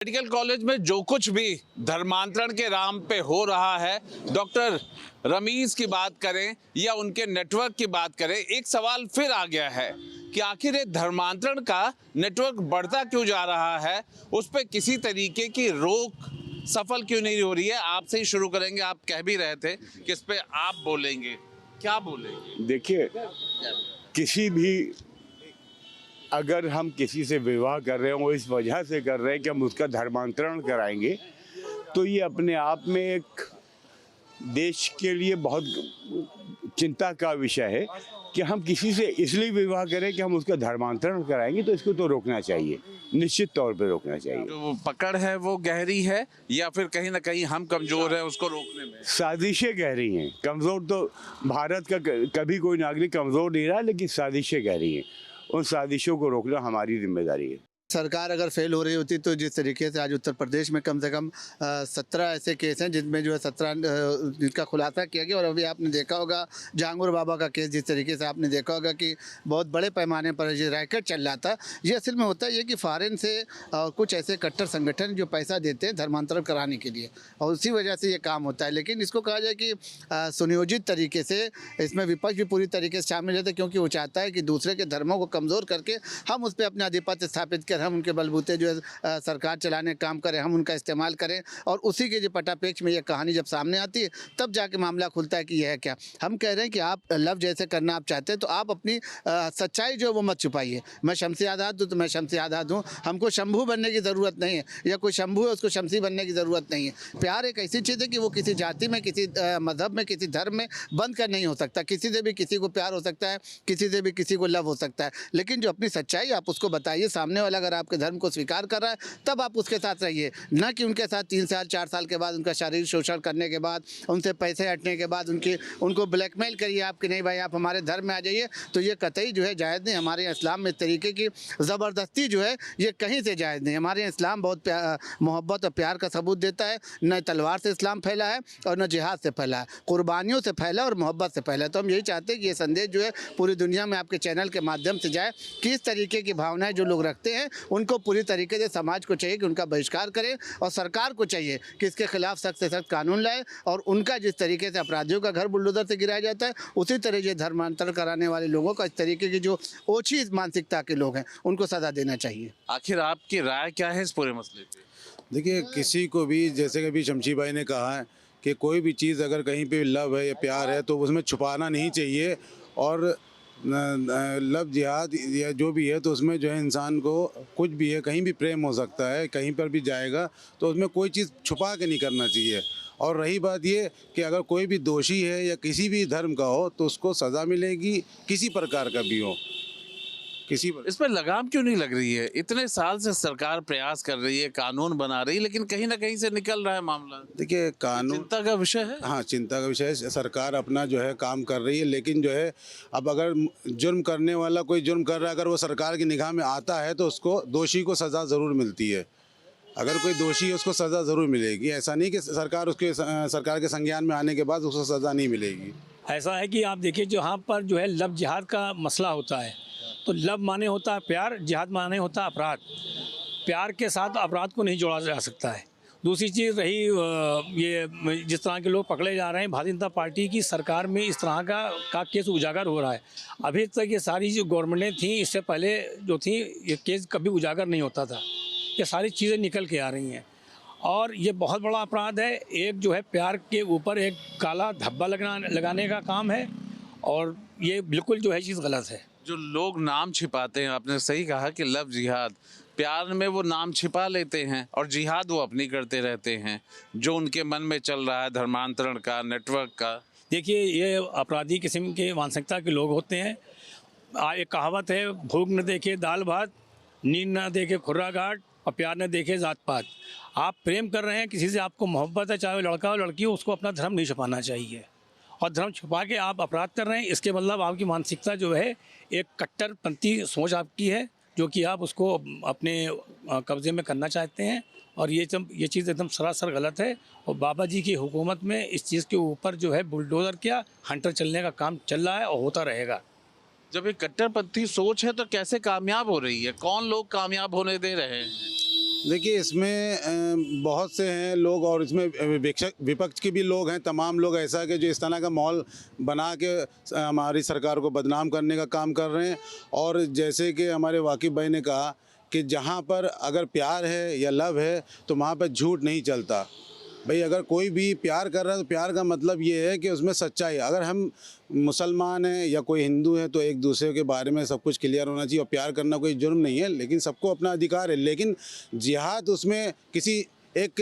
Medical college में जो कुछ भी धर्मांतरण के नाम पे हो रहा है, डॉक्टर रमीज की बात करें या उनके नेटवर्क की बात करें, एक सवाल फिर आ गया है कि आखिर ये धर्मांतरण का नेटवर्क बढ़ता क्यों जा रहा है, उस पर किसी तरीके की रोक सफल क्यों नहीं हो रही है। आपसे ही शुरू करेंगे। आप कह भी रहे थे कि इस पे आप बोलेंगे, क्या बोलेंगे? देखिए, किसी भी अगर हम किसी से विवाह कर रहे हैं वो इस वजह से कर रहे हैं कि हम उसका धर्मांतरण कराएंगे, तो ये अपने आप में एक देश के लिए बहुत चिंता का विषय है कि हम किसी से इसलिए विवाह करें कि हम उसका धर्मांतरण कराएंगे। तो इसको तो रोकना चाहिए, निश्चित तौर पे रोकना चाहिए। जो पकड़ है वो गहरी है या फिर कहीं ना कहीं हम कमजोर हैं उसको रोकने में? साजिशें गहरी हैं। कमज़ोर तो भारत का कभी कोई नागरिक कमज़ोर नहीं रहा, लेकिन साजिशें गहरी हैं। उन साजिशों को रोकना हमारी जिम्मेदारी है। सरकार अगर फेल हो रही होती तो जिस तरीके से आज उत्तर प्रदेश में कम से कम 17 ऐसे केस हैं जिनमें जो है 17 जिनका खुलासा किया गया। और अभी आपने देखा होगा जहांगीर बाबा का केस, जिस तरीके से आपने देखा होगा कि बहुत बड़े पैमाने पर ये रैकेट चल रहा था। ये असल में होता है कि फॉरेन से कुछ ऐसे कट्टर संगठन जो पैसा देते हैं धर्मांतरण कराने के लिए, और उसी वजह से ये काम होता है। लेकिन इसको कहा जाए कि सुनियोजित तरीके से इसमें विपक्ष भी पूरी तरीके से शामिल रहता है, क्योंकि वो चाहता है कि दूसरे के धर्मों को कमज़ोर करके हम उस पर अपना आधिपत्य स्थापित करें, हम उनके बलबूते जो है सरकार चलाने का काम करें, हम उनका इस्तेमाल करें। और उसी के जो पटापेक्ष में ये कहानी जब सामने आती है तब जाके मामला खुलता है कि यह है क्या। हम कह रहे हैं कि आप लव जैसे करना आप चाहते हैं तो आप अपनी सच्चाई जो है वो मत छुपाइए। मैं शमसी आज़ाद हूँ तो मैं शमसी आज़ाद हूँ। हमको शंभू बनने की ज़रूरत नहीं है, या कोई शंभू है उसको शमसी बनने की ज़रूरत नहीं है। प्यार एक ऐसी चीज़ है कि वो किसी जाति में, किसी मज़हब में, किसी धर्म में बंद कर नहीं हो सकता। किसी से भी किसी को प्यार हो सकता है, किसी से भी किसी को लव हो सकता है। लेकिन जो अपनी सच्चाई आप उसको बताइए। सामने वाला अगर आपके धर्म को स्वीकार कर रहा है तब आप उसके साथ रहिए, ना कि उनके साथ 3 साल 4 साल के बाद उनका शारीरिक शोषण करने के बाद, उनसे पैसे हटने के बाद उनको ब्लैकमेल करिए आप कि नहीं भाई आप हमारे धर्म में आ जाइए। तो ये कतई जो है जायज़ नहीं। हमारे इस्लाम में इस तरीके की ज़बरदस्ती जो है ये कहीं से जायज़ नहीं। हमारे इस्लाम बहुत मोहब्बत और प्यार का सबूत देता है। न तलवार से इस्लाम फैला है और न जिहाद से फैला है, कुर्बानियों से फैला और मोहब्बत से फैला है। तो हम यही चाहते हैं कि ये संदेश जो है पूरी दुनिया में आपके चैनल के माध्यम से जाए कि इस तरीके की भावनाएं जो लोग रखते हैं उनको पूरी तरीके से समाज को चाहिए कि उनका बहिष्कार करें, और सरकार को चाहिए कि इसके खिलाफ सख्त से सख्त कानून लाए। और उनका जिस तरीके से अपराधियों का घर बुलडोजर से गिराया जाता है, उसी तरह ये धर्मांतरण कराने वाले लोगों का, इस तरीके की जो ओछी मानसिकता के लोग हैं, उनको सजा देना चाहिए। आखिर आपकी राय क्या है इस पूरे मसले पे? देखिए, किसी को भी, जैसे कि अभी शमशी भाई ने कहा है कि कोई भी चीज़ अगर कहीं पे लव है या प्यार है तो उसमें छुपाना नहीं चाहिए। और लव जिहाद या जो भी है तो उसमें जो है इंसान को कुछ भी है, कहीं भी प्रेम हो सकता है, कहीं पर भी जाएगा, तो उसमें कोई चीज़ छुपा के नहीं करना चाहिए। और रही बात ये कि अगर कोई भी दोषी है या किसी भी धर्म का हो तो उसको सज़ा मिलेगी, किसी प्रकार का भी हो। इस पर लगाम क्यों नहीं लग रही है? इतने साल से सरकार प्रयास कर रही है, कानून बना रही है, लेकिन कहीं ना कहीं से निकल रहा है मामला। देखिए, कानून चिंता का विषय है। हाँ, चिंता का विषय है। सरकार अपना जो है काम कर रही है, लेकिन जो है अब अगर जुर्म करने वाला कोई जुर्म कर रहा है, अगर वो सरकार की निगाह में आता है तो उसको, दोषी को सज़ा ज़रूर मिलती है। अगर कोई दोषी है उसको सज़ा ज़रूर मिलेगी। ऐसा नहीं कि सरकार के संज्ञान में आने के बाद उसको सज़ा नहीं मिलेगी। ऐसा है कि आप देखिए, जहाँ पर जो है लव जिहाद का मसला होता है, तो लव माने होता है प्यार, जिहाद माने होता है अपराध। प्यार के साथ अपराध को नहीं जोड़ा जा सकता है। दूसरी चीज़ रही ये जिस तरह के लोग पकड़े जा रहे हैं, भारतीय जनता पार्टी की सरकार में इस तरह का केस उजागर हो रहा है। अभी तक ये सारी जो गवर्नमेंटें थी, इससे पहले जो थी, ये केस कभी उजागर नहीं होता था। ये सारी चीज़ें निकल के आ रही हैं और ये बहुत बड़ा अपराध है। एक जो है प्यार के ऊपर एक काला धब्बा लगाने का काम है, और ये बिल्कुल जो है चीज़ गलत है। जो लोग नाम छिपाते हैं, आपने सही कहा कि लव जिहाद, प्यार में वो नाम छिपा लेते हैं और जिहाद वो अपनी करते रहते हैं, जो उनके मन में चल रहा है धर्मांतरण का, नेटवर्क का। देखिए, ये अपराधी किस्म के मानसिकता के लोग होते हैं। एक कहावत है, भूख न देखे दाल भात, नींद न देखे खुर्रा घाट, और प्यार न देखे जात पात। आप प्रेम कर रहे हैं किसी से, आपको मोहब्बत है, चाहे वो लड़का हो लड़की हो, उसको अपना धर्म नहीं छुपाना चाहिए। और धर्म छुपा के आप अपराध कर रहे हैं, इसके मतलब आपकी मानसिकता जो है एक कट्टरपंथी सोच आपकी है, जो कि आप उसको अपने कब्जे में करना चाहते हैं। और ये चीज़ एकदम सरासर गलत है। और बाबा जी की हुकूमत में इस चीज़ के ऊपर जो है बुलडोज़र क्या हंटर चलने का काम चल रहा है और होता रहेगा। जब ये कट्टरपंथी सोच है तो कैसे कामयाब हो रही है? कौन लोग कामयाब होने दे रहे हैं? देखिए इसमें बहुत से हैं लोग और इसमें विपक्ष के भी लोग हैं, तमाम लोग ऐसा कि जो इस तरह का माहौल बना के हमारी सरकार को बदनाम करने का काम कर रहे हैं। और जैसे कि हमारे वाकिफ़ भाई ने कहा कि जहाँ पर अगर प्यार है या लव है तो वहाँ पर झूठ नहीं चलता। भाई अगर कोई भी प्यार कर रहा है तो प्यार का मतलब ये है कि उसमें सच्चाई है। अगर हम मुसलमान हैं या कोई हिंदू है तो एक दूसरे के बारे में सब कुछ क्लियर होना चाहिए। और प्यार करना कोई जुर्म नहीं है, लेकिन सबको अपना अधिकार है। लेकिन जिहाद उसमें किसी एक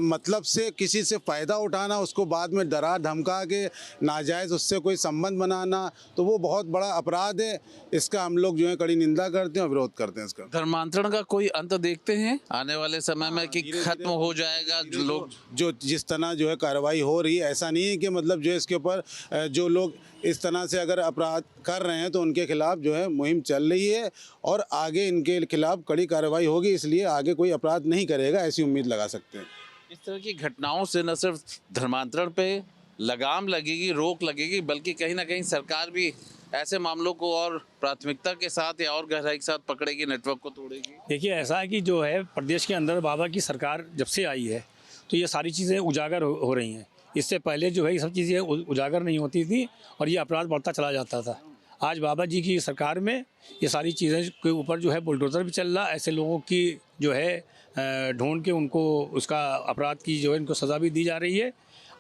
मतलब से किसी से फ़ायदा उठाना, उसको बाद में डरा धमका के नाजायज़ उससे कोई संबंध बनाना, तो वो बहुत बड़ा अपराध है। इसका हम लोग जो है कड़ी निंदा करते हैं और विरोध करते हैं इसका। धर्मांतरण का कोई अंत देखते हैं आने वाले समय में कि खत्म हो जाएगा? लोग जो जिस तरह जो है कार्रवाई हो रही है, ऐसा नहीं है कि मतलब जो है इसके ऊपर जो लोग इस तरह से अगर अपराध कर रहे हैं तो उनके खिलाफ जो है मुहिम चल रही है और आगे इनके खिलाफ कड़ी कार्रवाई होगी। इसलिए आगे कोई अपराध नहीं करेगा, ऐसी उम्मीद लगा सकते हैं। इस तरह की घटनाओं से न सिर्फ धर्मांतरण पे लगाम लगेगी, रोक लगेगी, बल्कि कहीं ना कहीं सरकार भी ऐसे मामलों को और प्राथमिकता के साथ या और गहराई के साथ पकड़ेगी, नेटवर्क को तोड़ेगी। देखिए ऐसा है कि जो है प्रदेश के अंदर बाबा की सरकार जब से आई है तो ये सारी चीज़ें उजागर हो रही हैं। इससे पहले जो है ये सब चीज़ें उजागर नहीं होती थी और ये अपराध बढ़ता चला जाता था। आज बाबा जी की सरकार में ये सारी चीज़ें के ऊपर जो है बुलडोज़र भी चल रहा है। ऐसे लोगों की जो है ढूंढ के उनको उसका अपराध की जो है इनको सज़ा भी दी जा रही है।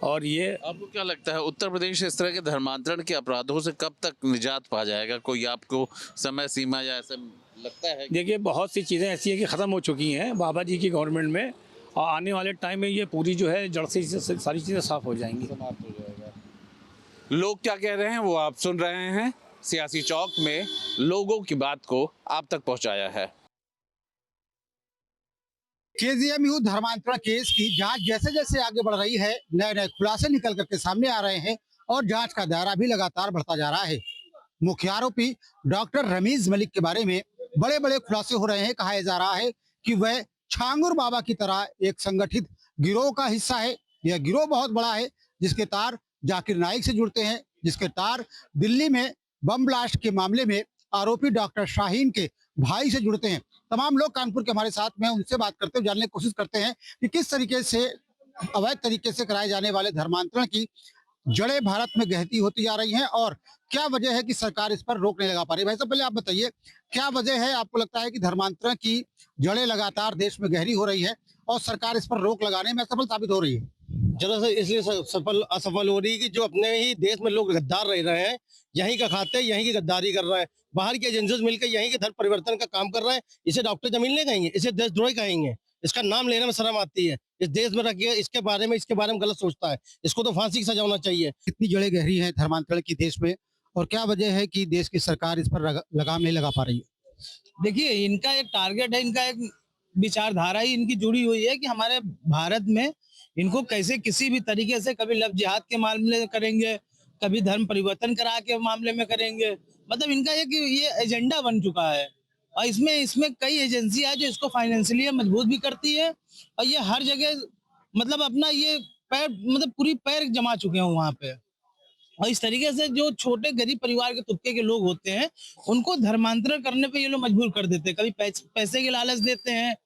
और ये आपको क्या लगता है उत्तर प्रदेश इस तरह के धर्मांतरण के अपराधों से कब तक निजात पा जाएगा? कोई आपको समय सीमा या ऐसा लगता है? देखिए बहुत सी चीज़ें ऐसी हैं कि ख़त्म हो चुकी हैं बाबा जी की गवर्नमेंट में, और आने वाले टाइम में ये पूरी जो है जड़ से सारी चीज़ें साफ़ हो जाएंगी। लोग क्या कह रहे हैं वो आप सुन रहे हैं। सियासी चौक में लोगों की बात को आप तक पहुंचाया है। केजीएमयू धर्मांतरण केस की जांच जैसे जैसे आगे बढ़ रही है, नए नए खुलासे निकल करके सामने आ रहे हैं और जांच का दायरा भी लगातार बढ़ता जा रहा है। मुख्य आरोपी डॉक्टर रमीज मलिक के बारे में बड़े बड़े खुलासे हो रहे हैं। कहा जा रहा है कि वह छांगुर बाबा की तरह एक संगठित गिरोह का हिस्सा है। यह गिरोह बहुत बड़ा है जिसके तार जाकिर नाइक से जुड़ते हैं, जिसके तार दिल्ली में बम ब्लास्ट के मामले में आरोपी डॉक्टर शाहीन के भाई से जुड़ते हैं। तमाम लोग कानपुर के हमारे साथ में, उनसे बात करते हुए जानने की कोशिश करते हैं कि किस तरीके से अवैध तरीके से कराए जाने वाले धर्मांतरण की जड़ें भारत में गहती होती जा रही हैं और क्या वजह है कि सरकार इस पर रोक नहीं लगा पा रही। भाई साहब पहले आप बताइए क्या वजह है, आपको लगता है कि धर्मांतरण की जड़ें लगातार देश में गहरी हो रही है और सरकार इस पर रोक लगाने में असफल साबित हो रही है? दरअसल इसलिए सफल असफल हो रही है कि जो अपने ही देश में लोग गद्दार रह रहे हैं, यहीं का खाते हैं, यहीं की गद्दारी कर रहे हैं, बाहर के एजेंसियों से मिलकर यहीं के धर्म परिवर्तन का काम कर रहे हैं। इसे डॉक्टर जमील नहीं कहेंगे, इसे देशद्रोही कहेंगे। इसका नाम लेने में शर्म आती है। इस देश में रखिए इसके बारे में गलत सोचता है, इसको तो फांसी की सजा होना चाहिए। कितनी जड़ें गहरी हैं धर्मांतरण की देश में और क्या वजह है कि देश की सरकार इस पर लगाम नहीं लगा पा रही है? देखिए इनका एक टारगेट है, इनका एक विचारधारा ही इनकी जुड़ी हुई है कि हमारे भारत में इनको कैसे किसी भी तरीके से कभी लव जिहाद के मामले में करेंगे, कभी धर्म परिवर्तन करा के मामले में करेंगे। मतलब इनका एक ये एजेंडा बन चुका है और इसमें कई एजेंसी है जो इसको फाइनेंशियली मजबूत भी करती है और ये हर जगह मतलब अपना ये पैर मतलब पूरी पैर जमा चुके हैं वहाँ पे। और इस तरीके से जो छोटे गरीब परिवार के तबके के लोग होते हैं उनको धर्मांतरण करने पे ये लोग मजबूर कर देते हैं। कभी पैसे के लालच देते हैं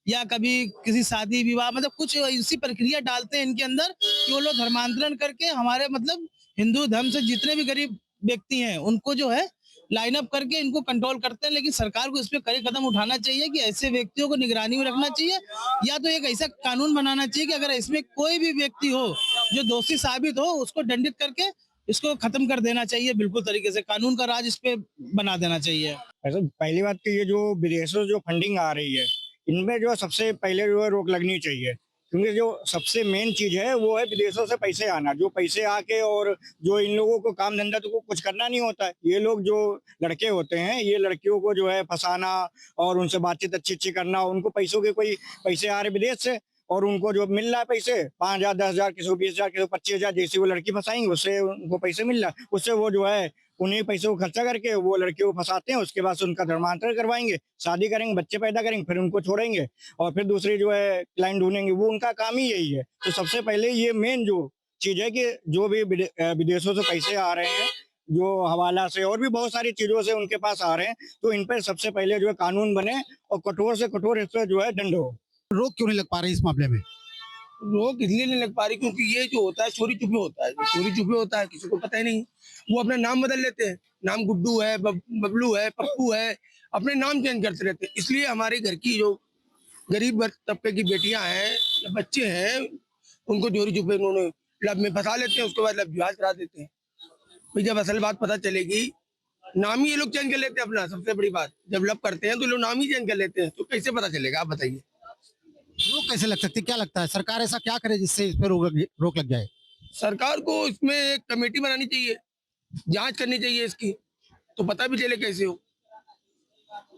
या कभी किसी शादी विवाह मतलब कुछ ऐसी प्रक्रिया डालते हैं इनके अंदर कि वो लोग धर्मांतरण करके हमारे मतलब हिंदू धर्म से जितने भी गरीब व्यक्ति हैं उनको जो है लाइन अप करके इनको कंट्रोल करते हैं। लेकिन सरकार को इस पे कड़े कदम उठाना चाहिए कि ऐसे व्यक्तियों को निगरानी में रखना चाहिए या तो एक ऐसा कानून बनाना चाहिए कि अगर इसमें कोई भी व्यक्ति हो जो दोषी साबित हो उसको दंडित करके इसको खत्म कर देना चाहिए। बिल्कुल तरीके से कानून का राज इस पे बना देना चाहिए। ऐसा पहली बात तो ये जो विदेशों से जो फंडिंग आ रही है इनमें जो सबसे पहले जो है रोक लगनी चाहिए, क्योंकि जो सबसे मेन चीज है वो है विदेशों से पैसे आना। जो पैसे आके और जो इन लोगों को काम धंधा तो कुछ करना नहीं होता है। ये लोग जो लड़के होते हैं ये लड़कियों को जो है फंसाना और उनसे बातचीत अच्छी करना, उनको पैसों के कोई पैसे आ रहे विदेश से और उनको जो मिल रहा है पैसे 5,000 10,000 किसी को 20,000 किसी को 25,000, जैसे वो लड़की फंसाएंगे उससे उनको पैसे मिल रहा है। उससे वो जो है उन्हीं पैसों को खर्चा करके वो लड़कियों को फंसाते हैं। उसके बाद से उनका धर्मांतरण करवाएंगे, शादी करेंगे, बच्चे पैदा करेंगे, फिर उनको छोड़ेंगे और फिर दूसरी जो है क्लाइंट ढूंढेंगे। वो उनका काम ही यही है। तो सबसे पहले ये मेन जो चीज है कि जो भी विदेशों से पैसे आ रहे हैं जो हवाला से और भी बहुत सारी चीजों से उनके पास आ रहे हैं, तो इन पर सबसे पहले जो है कानून बने और कठोर से कठोर इस पर जो है दंड हो। रोक क्यों नहीं लग पा रही इस मामले में? रोक इसलिए नहीं लग पा रही क्योंकि ये जो होता है चोरी छुपे होता है, चोरी छुपे होता है, किसी को पता ही नहीं। वो अपना नाम बदल लेते हैं, नाम गुड्डू है, बबलू है, पप्पू है, अपने नाम चेंज करते रहते हैं। इसलिए हमारे घर की जो गरीब तबके की बेटियां हैं या बच्चे हैं, उनको चोरी छुपे उन्होंने लब में फंसा लेते हैं, उसके बाद लब विवाह करा देते हैं। भाई जब असल बात पता चलेगी, नाम ही ये लोग चेंज कर लेते हैं अपना। सबसे बड़ी बात, जब लब करते हैं तो लोग नाम ही चेंज कर लेते हैं, तो कैसे पता चलेगा आप बताइए। रोक कैसे लग सकती है? क्या लगता है सरकार ऐसा क्या करे जिससे इस पर रोक लग जाए? सरकार को इसमें एक कमेटी बनानी चाहिए, जांच करनी चाहिए इसकी, तो पता भी चले कैसे हो।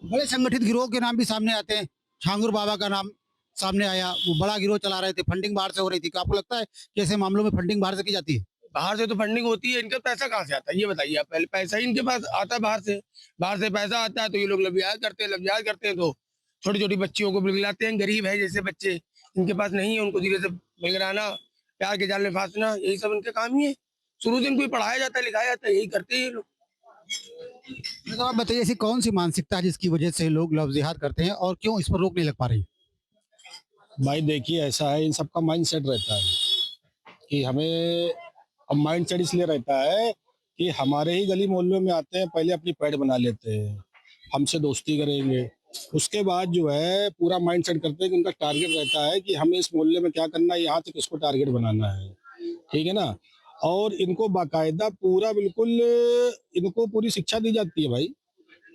बड़े संगठित गिरोह के नाम भी सामने आते हैं। छांगुर बाबा का नाम सामने आया, वो बड़ा गिरोह चला रहे थे, फंडिंग बाहर से हो रही थी। क्या आपको लगता है कि ऐसे मामलों में फंडिंग बाहर से की जाती है? बाहर से तो फंडिंग होती है, इनका पैसा कहाँ से आता है ये बताइए आप। पहले पैसा ही इनके पास आता है बाहर से पैसा आता है, तो ये लोग लब्याज करते हैं, तो छोटी छोटी बच्चियों को बिगलाते हैं। गरीब है जैसे बच्चे, इनके पास नहीं है, उनको धीरे से बिगड़ाना, प्यार के जाल में फांसना, यही सब इनके काम ही है। शुरू से इनको पढ़ाया जाता है, लिखाया जाता है, यही करते हैं ये लोग। तो आप बताइए ऐसी कौन सी मानसिकता है जिसकी वजह से लोग लव जिहाद करते हैं और क्यों इस पर रोक नहीं लग पा रही? भाई देखिए, ऐसा है, इन सबका माइंड सेट रहता है कि हमें, अब माइंड सेट इसलिए रहता है कि हमारे ही गली मोहल्लों में आते हैं, पहले अपनी पैड बना लेते हैं, हमसे दोस्ती करेंगे, उसके बाद जो है पूरा माइंड सेट करते हैं कि उनका टारगेट रहता है कि हमें इस मोहल्ले में क्या करना है, यहाँ तक इसको टारगेट बनाना है, ठीक है ना। और इनको बाकायदा पूरा बिल्कुल इनको पूरी शिक्षा दी जाती है भाई,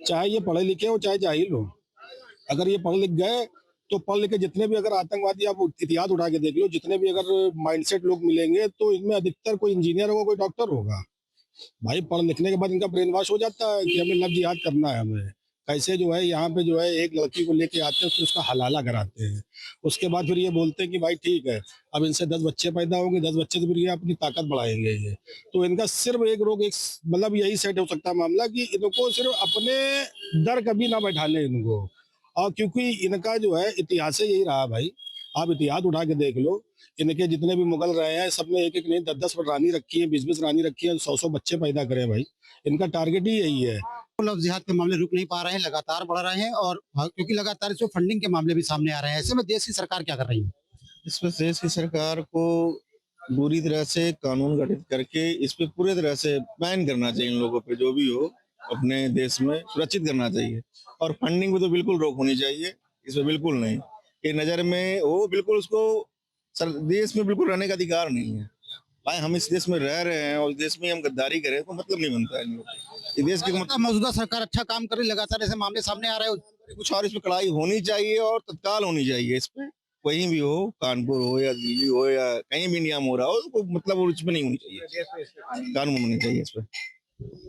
चाहे ये पढ़े लिखे हो चाहे जाहिल हो। अगर ये पढ़ लिख गए तो पढ़ लिख के जितने भी अगर आतंकवादी, आप इतिहास उठा के देख लो, जितने भी अगर माइंडसेट लोग मिलेंगे तो इनमें अधिकतर कोई इंजीनियर होगा, कोई डॉक्टर होगा। भाई पढ़ लिखने के बाद इनका ब्रेन वॉश हो जाता है कि हमें लव जिहाद करना है। हमें कैसे जो है यहाँ पे जो है एक लड़की को लेके आते हैं, फिर उसका हलाला कराते हैं, उसके बाद फिर ये बोलते हैं कि भाई ठीक है अब इनसे 10 बच्चे पैदा होंगे, 10 बच्चे से फिर ये अपनी ताकत बढ़ाएंगे। ये तो इनका सिर्फ एक रोग, एक मतलब यही सेट हो सकता है मामला कि इनको सिर्फ अपने दर कभी ना बैठाने इनको। और क्योंकि इनका जो है इतिहास यही रहा भाई, आप इतिहास उठा के देख लो, इनके जितने भी मुगल रहे हैं सब में एक एक नहीं 10-10 रानी रखी है, 20-20 रानी रखी है, 100-100 बच्चे पैदा करें भाई, इनका टारगेट ही यही है। लव जिहाद के मामले रुक नहीं पा रहे हैं, लगातार बढ़ रहे हैं और क्योंकि लगातार इसमें फंडिंग के मामले भी सामने आ रहे हैं। ऐसे में देश की सरकार क्या कर रही है? इसमें देश की सरकार को पूरी तरह से कानून गठित करके इस पे पूरी तरह से बैन करना चाहिए, इन लोगों पे जो भी हो अपने देश में सुरक्षित करना चाहिए। और फंडिंग में तो बिल्कुल रोक होनी चाहिए, इसमें बिल्कुल नहीं कि नज़र में वो बिल्कुल उसको देश में बिल्कुल रहने का अधिकार नहीं है। भाई हम इस देश में रह रहे हैं और देश में हम गद्दारी करें तो मतलब नहीं बनता है इन लोग। ये देश की मौजूदा सरकार अच्छा काम कर रही, लगातार ऐसे मामले सामने आ रहे हैं। कुछ और इसमें कड़ाई होनी चाहिए और तत्काल होनी चाहिए इस पे, कहीं भी हो, कानपुर हो या दिल्ली हो या कहीं भी नियम हो रहा हो, तो मतलब इसमें नहीं होनी चाहिए, कानून होनी चाहिए इस पे।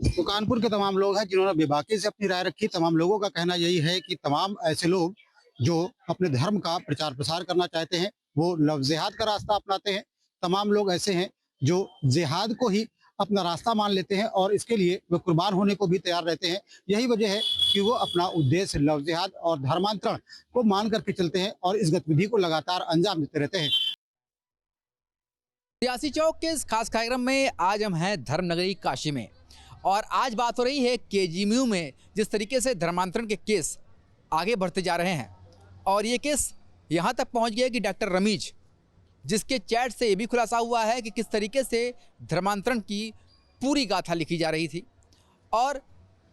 तो कानपुर के तमाम लोग हैं जिन्होंने बेबाकी से अपनी राय रखी। तमाम लोगों का कहना यही है कि तमाम ऐसे लोग जो अपने धर्म का प्रचार प्रसार करना चाहते हैं वो लव जिहाद का रास्ता अपनाते हैं। तमाम लोग ऐसे हैं जो जिहाद को ही अपना रास्ता मान लेते हैं और इसके लिए वे कुर्बान होने को भी तैयार रहते हैं। यही वजह है कि वो अपना उद्देश्य लव जिहाद और धर्मांतरण को मान करके चलते हैं और इस गतिविधि को लगातार अंजाम देते रहते हैं। सियासी चौक के इस खास कार्यक्रम में आज हम हैं धर्मनगरी काशी में और आज बात हो रही है केजीएमयू में जिस तरीके से धर्मांतरण के केस आगे बढ़ते जा रहे हैं और ये केस यहाँ तक पहुँच गया कि डॉक्टर रमीज, जिसके चैट से ये भी खुलासा हुआ है कि किस तरीके से धर्मांतरण की पूरी गाथा लिखी जा रही थी और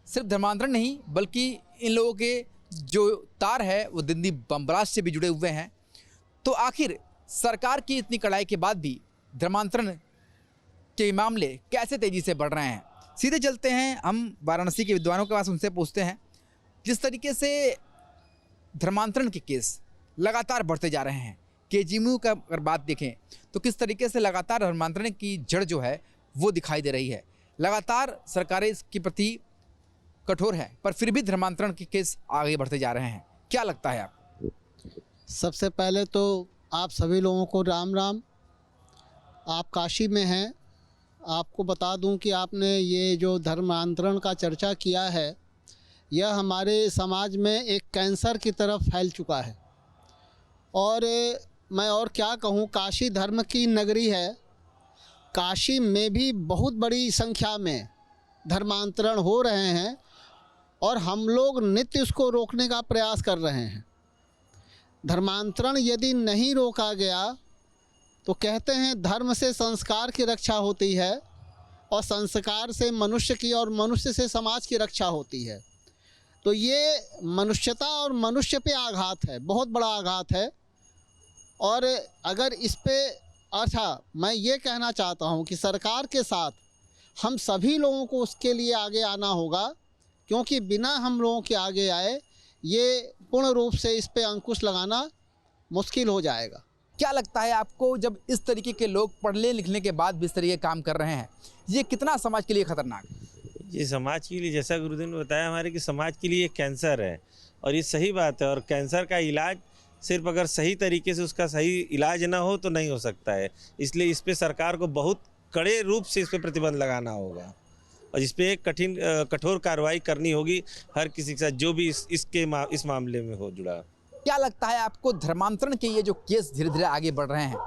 सिर्फ धर्मांतरण नहीं बल्कि इन लोगों के जो तार है वो दिल्ली बम ब्लास्ट से भी जुड़े हुए हैं। तो आखिर सरकार की इतनी कड़ाई के बाद भी धर्मांतरण के मामले कैसे तेज़ी से बढ़ रहे हैं? सीधे चलते हैं हम वाराणसी के विद्वानों के पास, उनसे पूछते हैं। जिस तरीके से धर्मांतरण के केस लगातार बढ़ते जा रहे हैं, केजीएमयू का अगर बात देखें तो किस तरीके से लगातार धर्मांतरण की जड़ जो है वो दिखाई दे रही है। लगातार सरकारें इसके प्रति कठोर है पर फिर भी धर्मांतरण के केस आगे बढ़ते जा रहे हैं। क्या लगता है आपको? सबसे पहले तो आप सभी लोगों को राम राम। आप काशी में हैं, आपको बता दूं कि आपने ये जो धर्मांतरण का चर्चा किया है यह हमारे समाज में एक कैंसर की तरफ फैल चुका है। और मैं और क्या कहूँ, काशी धर्म की नगरी है। काशी में भी बहुत बड़ी संख्या में धर्मांतरण हो रहे हैं और हम लोग नित्य उसको रोकने का प्रयास कर रहे हैं। धर्मांतरण यदि नहीं रोका गया तो कहते हैं धर्म से संस्कार की रक्षा होती है और संस्कार से मनुष्य की और मनुष्य से समाज की रक्षा होती है। तो ये मनुष्यता और मनुष्य पे आघात है, बहुत बड़ा आघात है। और अगर इस पे मैं ये कहना चाहता हूँ कि सरकार के साथ हम सभी लोगों को उसके लिए आगे आना होगा, क्योंकि बिना हम लोगों के आगे आए ये पूर्ण रूप से इस पे अंकुश लगाना मुश्किल हो जाएगा। क्या लगता है आपको, जब इस तरीके के लोग पढ़ने लिखने के बाद भी इस तरीके काम कर रहे हैं, ये कितना समाज के लिए खतरनाक है? ये समाज के लिए, जैसा गुरुदेव ने बताया हमारे, कि समाज के लिए कैंसर है और ये सही बात है। और कैंसर का इलाज सिर्फ अगर सही तरीके से उसका सही इलाज ना हो तो नहीं हो सकता है। इसलिए इस पे सरकार को बहुत कड़े रूप से इस पे प्रतिबंध लगाना होगा और इस पे एक कठोर कार्रवाई करनी होगी हर किसी के साथ जो भी इस मामले में हो जुड़ा। क्या लगता है आपको, धर्मांतरण के ये जो केस धीरे धीरे आगे बढ़ रहे हैं,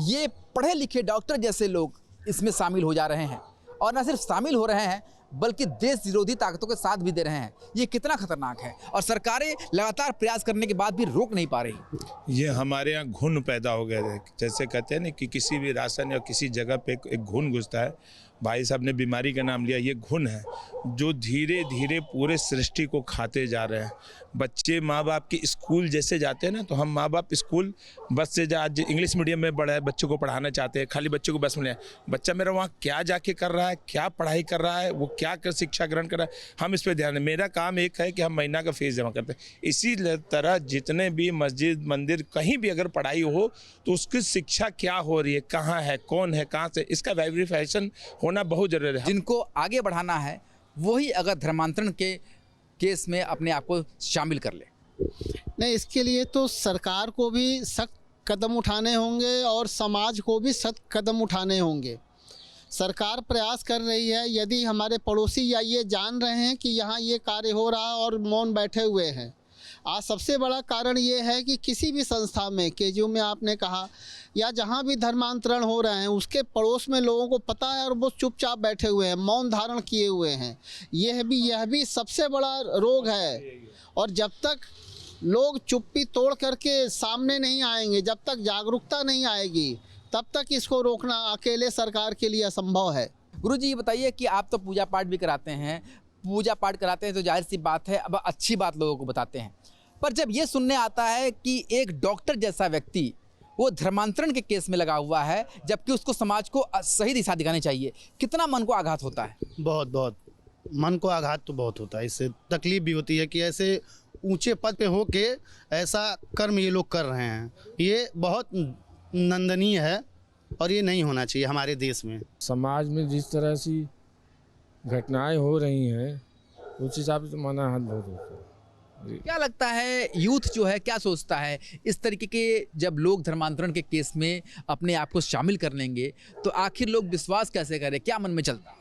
ये पढ़े लिखे डॉक्टर जैसे लोग इसमें शामिल हो जा रहे हैं और न सिर्फ शामिल हो रहे हैं बल्कि देश विरोधी ताकतों के साथ भी दे रहे हैं, ये कितना खतरनाक है? और सरकारें लगातार प्रयास करने के बाद भी रोक नहीं पा रही। ये हमारे यहाँ घुन पैदा हो गया है, जैसे कहते हैं ना कि किसी भी राशन या किसी जगह पे एक घुन घुसता है। भाई साहब ने बीमारी का नाम लिया, ये घुन है जो धीरे धीरे पूरे सृष्टि को खाते जा रहे हैं। बच्चे माँ बाप के स्कूल जैसे जाते हैं ना, तो हम माँ बाप स्कूल बस से आज इंग्लिश मीडियम में बड़ा है, बच्चों को पढ़ाना चाहते हैं, खाली बच्चों को बस में बच्चा मेरा वहाँ क्या जाके कर रहा है, क्या पढ़ाई कर रहा है, वो क्या कर शिक्षा ग्रहण कर रहा है, हम इस पर ध्यान दें। मेरा काम एक है कि हम महीना का फीस जमा करते हैं। इसी तरह जितने भी मस्जिद मंदिर कहीं भी अगर पढ़ाई हो तो उसकी शिक्षा क्या हो रही है, कहाँ है, कौन है, कहाँ से, इसका वेरिफिकेशन होना बहुत जरूरी है। जिनको आगे बढ़ाना है वही अगर धर्मांतरण के केस में अपने आप को शामिल कर ले। नहीं, इसके लिए तो सरकार को भी सख्त कदम उठाने होंगे और समाज को भी सख्त कदम उठाने होंगे। सरकार प्रयास कर रही है, यदि हमारे पड़ोसी या ये जान रहे हैं कि यहाँ ये कार्य हो रहा है और मौन बैठे हुए हैं। आज सबसे बड़ा कारण ये है कि किसी भी संस्था में, केजीयू में आपने कहा, या जहाँ भी धर्मांतरण हो रहे हैं उसके पड़ोस में लोगों को पता है और वो चुपचाप बैठे हुए हैं, मौन धारण किए हुए हैं। यह भी सबसे बड़ा रोग है। और जब तक लोग चुप्पी तोड़ करके सामने नहीं आएंगे, जब तक जागरूकता नहीं आएगी, तब तक इसको रोकना अकेले सरकार के लिए असंभव है। गुरुजी, ये बताइए कि आप तो पूजा पाठ भी कराते हैं, तो जाहिर सी बात है अब अच्छी बात लोगों को बताते हैं, पर जब ये सुनने आता है कि एक डॉक्टर जैसा व्यक्ति वो धर्मांतरण के केस में लगा हुआ है, जबकि उसको समाज को सही दिशा दिखानी चाहिए, कितना मन को आघात होता है? बहुत मन को आघात तो बहुत होता है। इससे तकलीफ भी होती है कि ऐसे ऊंचे पद पे होके ऐसा कर्म ये लोग कर रहे हैं। ये बहुत निंदनीय है और ये नहीं होना चाहिए हमारे देश में। समाज में जिस तरह से घटनाएं हो रही हैं उस हिसाब से माना हाथ बहुत होता है। क्या लगता है यूथ जो है क्या सोचता है इस तरीके के, जब लोग धर्मांतरण के केस में अपने आप को शामिल कर लेंगे तो आखिर लोग विश्वास कैसे करें, क्या मन में चलता है?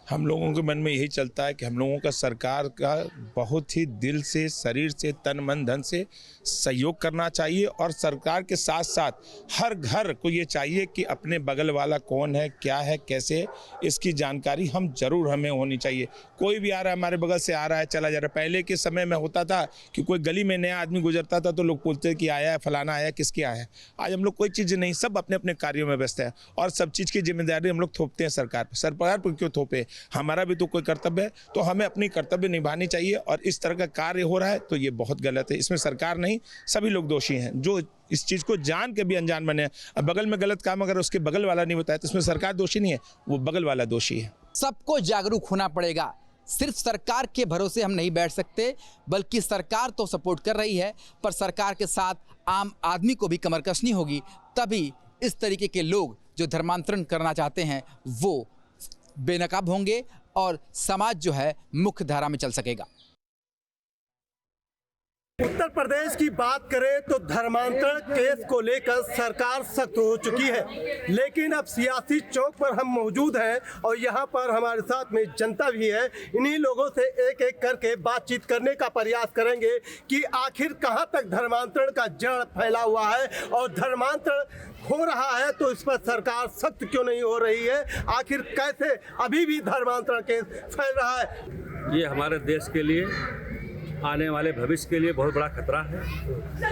हम लोगों के मन में यही चलता है कि हम लोगों का सरकार का बहुत ही दिल से, शरीर से, तन मन धन से सहयोग करना चाहिए और सरकार के साथ साथ हर घर को ये चाहिए कि अपने बगल वाला कौन है, क्या है, कैसे है, इसकी जानकारी हमें होनी चाहिए। कोई भी आ रहा है, हमारे बगल से आ रहा है, चला जा रहा है। पहले के समय में होता था कि कोई गली में नया आदमी गुजरता था तो लोग पूछते कि आया है, फलाना आया, किसके आया है। आज हम लोग कोई चीज़ नहीं, सब अपने अपने कार्यों में व्यस्त है और सब चीज़ की जिम्मेदारी हम लोग थोपते हैं सरकार पर। सरकार पर क्यों थोपे? हमारा भी तो कोई कर्तव्य है, तो हमें अपनी कर्तव्य निभानी चाहिए। और इस तरह का कार्य हो रहा है तो ये बहुत गलत है। इसमें सरकार नहीं, सभी लोग दोषी हैं जो इस चीज़ को जान के भी अनजान बने। अब बगल में गलत काम अगर उसके बगल वाला नहीं बताया तो इसमें सरकार दोषी नहीं है, वो बगल वाला दोषी है। सबको जागरूक होना पड़ेगा। सिर्फ सरकार के भरोसे हम नहीं बैठ सकते, बल्कि सरकार तो सपोर्ट कर रही है, पर सरकार के साथ आम आदमी को भी कमर कसनी होगी, तभी इस तरीके के लोग जो धर्मांतरण करना चाहते हैं वो बेनकाब होंगे और समाज जो है मुख्य धारा में चल सकेगा। उत्तर प्रदेश की बात करें तो धर्मांतरण केस को लेकर सरकार सख्त हो चुकी है, लेकिन अब सियासी चौक पर हम मौजूद हैं और यहाँ पर हमारे साथ में जनता भी है। इन्हीं लोगों से एक एक करके बातचीत करने का प्रयास करेंगे कि आखिर कहाँ तक धर्मांतरण का जड़ फैला हुआ है और धर्मांतरण हो रहा है तो इस पर सरकार सख्त क्यों नहीं हो रही है। आखिर कैसे अभी भी धर्मांतरण केस फैल रहा है। ये हमारे देश के लिए आने वाले भविष्य के लिए बहुत बड़ा खतरा है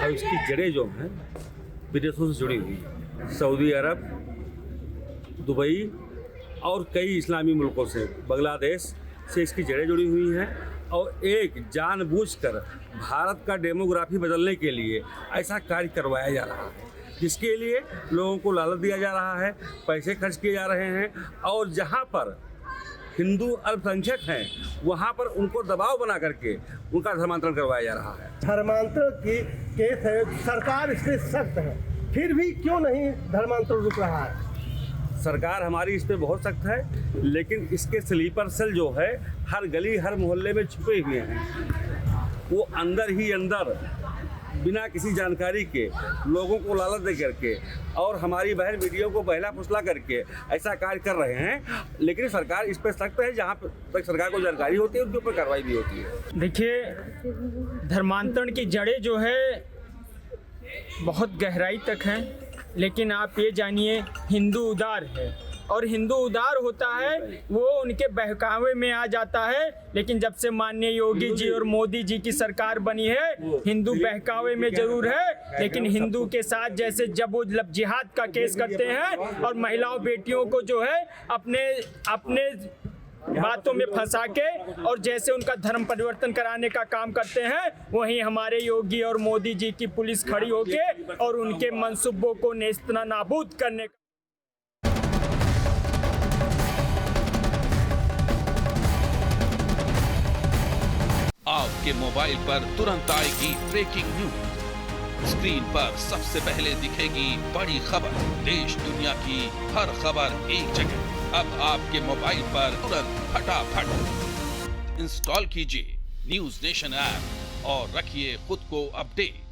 और इसकी जड़ें जो हैं विदेशों से जुड़ी हुई हैं। सऊदी अरब, दुबई और कई इस्लामी मुल्कों से, बांग्लादेश से इसकी जड़ें जुड़ी हुई हैं और एक जानबूझकर भारत का डेमोग्राफी बदलने के लिए ऐसा कार्य करवाया जा रहा है, जिसके लिए लोगों को लालच दिया जा रहा है, पैसे खर्च किए जा रहे हैं और जहां पर हिंदू अल्पसंख्यक हैं वहां पर उनको दबाव बना करके उनका धर्मांतरण करवाया जा रहा है। धर्मांतरण की केस है, सरकार इससे सख्त है, फिर भी क्यों नहीं धर्मांतरण रुक रहा है? सरकार हमारी इस पे बहुत सख्त है, लेकिन इसके स्लीपर सेल जो है हर गली हर मोहल्ले में छुपे हुए हैं। वो अंदर ही अंदर बिना किसी जानकारी के लोगों को लालच दे करके और हमारी बहन बेटियों को बहला फुसला करके ऐसा कार्य कर रहे हैं। लेकिन सरकार इस पर सख्त है, जहाँ तक सरकार को जानकारी होती है उनके ऊपर कार्रवाई भी होती है। देखिए, धर्मांतरण की जड़ें जो है बहुत गहराई तक हैं, लेकिन आप ये जानिए हिंदू उदार है और हिंदू उदार होता है वो उनके बहकावे में आ जाता है। लेकिन जब से माननीय योगी जी और मोदी जी की सरकार बनी है, हिंदू बहकावे में जरूर है, लेकिन हिंदू के साथ जैसे जब वो लब जिहाद का केस करते हैं और महिलाओं बेटियों को जो है अपने बातों में फंसा के और जैसे उनका धर्म परिवर्तन कराने का काम करते हैं, वहीं हमारे योगी और मोदी जी की पुलिस खड़ी होके और उनके मंसूबों को नेस्तनाबूद करने का। आपके मोबाइल पर तुरंत आएगी ब्रेकिंग न्यूज। स्क्रीन पर सबसे पहले दिखेगी बड़ी खबर, देश दुनिया की हर खबर एक जगह। अब आपके मोबाइल पर तुरंत फटाफट इंस्टॉल कीजिए न्यूज़ नेशन ऐप और रखिए खुद को अपडेट।